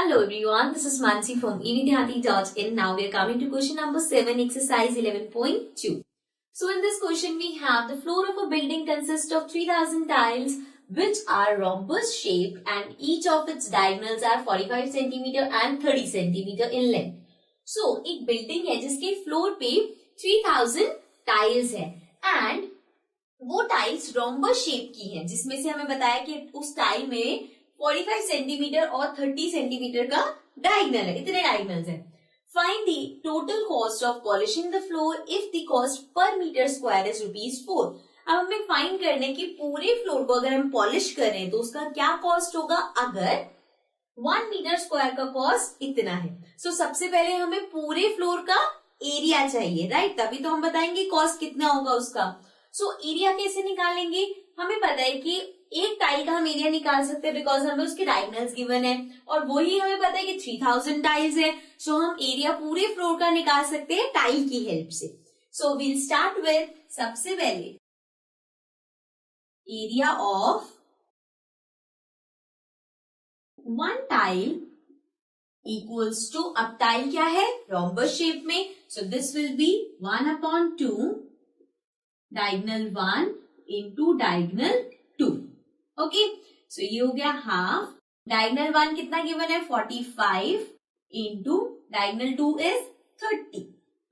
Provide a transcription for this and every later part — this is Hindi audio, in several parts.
Hello everyone, this is Mansi from evidhyati.in. Now we are coming to question number 7, exercise 11.2. So in this question we have the floor of a building consists of 3000 tiles which are rhombus shaped and each of its diagonals are 45 cm and 30 cm in length. So एक building है जिसके floor पे 3000 tiles है and वो टाइल्स रोम्बस शेप की हैं जिसमें से हमें बताया कि उस टाइल में 45 सेंटीमीटर और 30 सेंटीमीटर का डायगोनल है, इतने डायगोनल्स हैं. Find the total cost of polishing the floor if the cost per meter square is ₹4. अब हमें फाइंड करने की पूरे फ्लोर को अगर हम पॉलिश कर रहे हैं तो उसका क्या कॉस्ट होगा अगर 1 मीटर स्क्वायर का कॉस्ट इतना है. सो सबसे पहले हमें पूरे फ्लोर का एरिया चाहिए, राइट? तभी तो हम बताएंगे कॉस्ट कितना होगा उसका. सो एरिया कैसे निकालेंगे? हमें पता है कि एक टाइल का हम एरिया निकाल सकते हैं बिकॉज हमें उसके डायगोनल्स गिवन है और वही हमें पता है कि 3000 टाइल्स है. सो हम एरिया पूरे फ्लोर का निकाल सकते हैं टाइल की हेल्प से. सो वील स्टार्ट विद सबसे पहले area of one tile equals to, अब टाइल क्या है? रोम्बस शेप में. So this will be 1/2 diagonal 1 into diagonal 2. Okay, so ये हो गया हाफ. डायगोनल 1 कितना गिवन है? 45 इंटू डायगोनल 2 इज 30.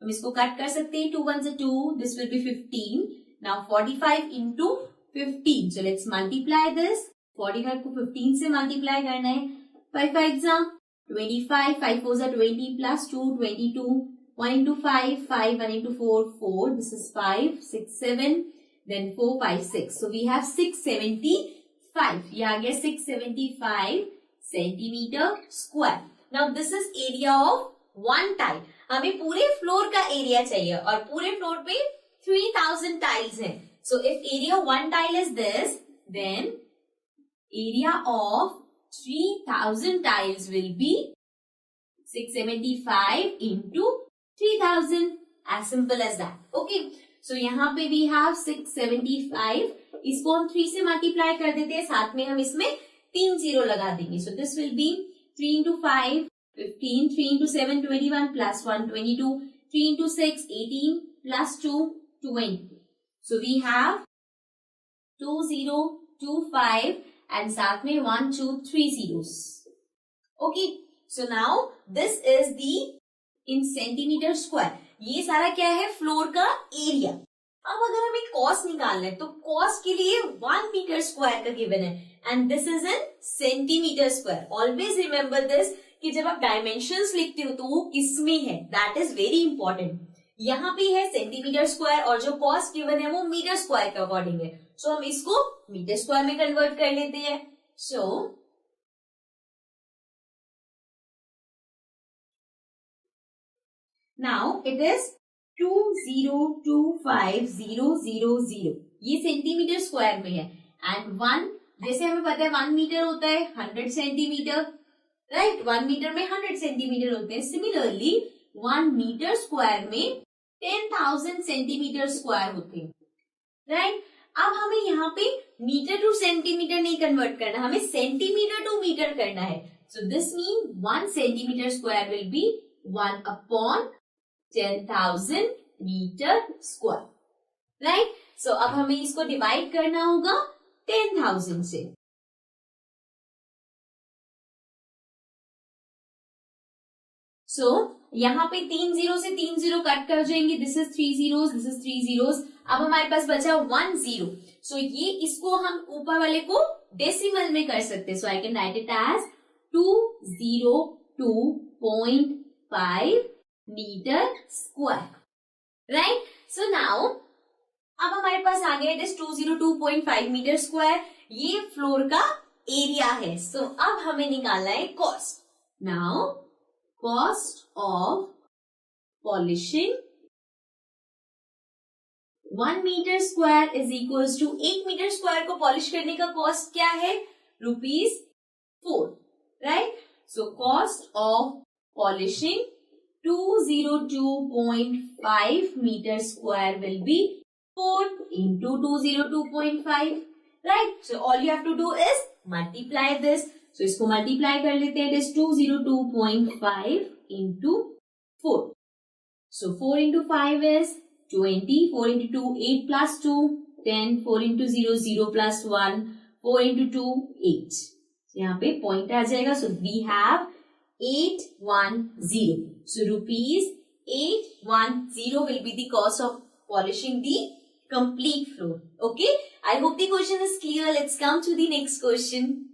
हम इसको कट कर सकते हैं. 2 1 से 2, this will B 15. Now 45 into 15. So let's multiply this. 45 को 15 से मल्टीप्लाई करना है. 5 5 जा 25, 5 4 जा 20 plus 2 22. 1 into 5, 5, 1 into 4, 4. This is 5, 6, 7, then 4, 5, 6. So we have 675. ये आ गया 675 centimeter square. Now this is area of one tile. हमें पूरे फ्लोर का एरिया चाहिए और पूरे फ्लोर पे 3000 tiles हैं. So if area of one tile is this, then area of 3000 tiles will be 675 into 3000, as simple as that. Okay, so यहाँ पे we have 675. इसको हम 3 से मल्टीप्लाई कर देते हैं, साथ में हम इसमें 3 0 लगा देंगे. So this will be 3 into 5 15, 3 into 7 21 plus 1 22, 3 into 6 18 plus 2 20. So we have 2 0 2 5 and साथ में 1 2 3 zeros. Okay, so now this is the in centimetre square. ये सारा क्या है? फ्लोर का एरिया. अब अगर हमें कॉस्ट निकालना है तो कॉस्ट के लिए 1 मीटर स्क्वायर का गिवन है and this is in centimetre square. Always remember this कि जब आप डायमेंशंस लिखते हो तो वो किसमें है, दैट इज वेरी इंपॉर्टेंट. यहाँ पे है सेंटीमीटर स्क्वायर और जो कॉस्ट गिवन है वो मीटर स्क्वायर के अकॉर्डिंग है. सो हम इसको मीटर स्क्वायर में कन्वर्ट कर लेते हैं. सो Now it is 2025,000. ये सेंटीमीटर स्क्वायर में है एंड 1 जैसे हमें पता है 1 मीटर होता है 100 सेंटीमीटर, राइट? 1 मीटर में 100 सेंटीमीटर होते हैं. सिमिलरली 1 मीटर स्क्वायर में 10,000 सेंटीमीटर स्क्वायर होते हैं, राइट? अब हमें यहाँ पे मीटर टू सेंटीमीटर नहीं कन्वर्ट करना, हमें सेंटीमीटर टू मीटर करना है. So this mean 1 centimetre square will be 1/10,000 metre square, right? So अब हमें इसको डिवाइड करना होगा 10,000 से. सो यहाँ पे 3 0 से 3 0 कट कर जाएंगे. This is 3 zeros, this is 3 zeros. अब हमारे पास बचा 1 0. सो ये इसको हम ऊपर वाले को डेसिमल में कर सकते हैं. So I can write it as 202.5 metre square, right? So now अब हमारे पास आ गया इट इज 202.5 मीटर स्क्वायर. ये फ्लोर का एरिया है. सो अब हमें निकालना है cost. Now cost of polishing 1 metre square is equals to, 1 metre square को पॉलिश करने का कॉस्ट क्या है? ₹4, right? So cost of polishing 202.5 meter square will be 4 into 202.5, right? So all you have to do is multiply this. सो इसको मल्टीप्लाई कर लेते हैं. It is 202.5 into 4. So 4 into 5 is 20. 4 into 2, 8 plus 2, 10. 4 into 0, 0 plus 1. 4 into 2, 8. So यहाँ पे point आ जाएगा. So we have 810. So rupees 810 will be the cost of polishing the complete floor. Okay. I hope the question is clear. Let's come to the next question.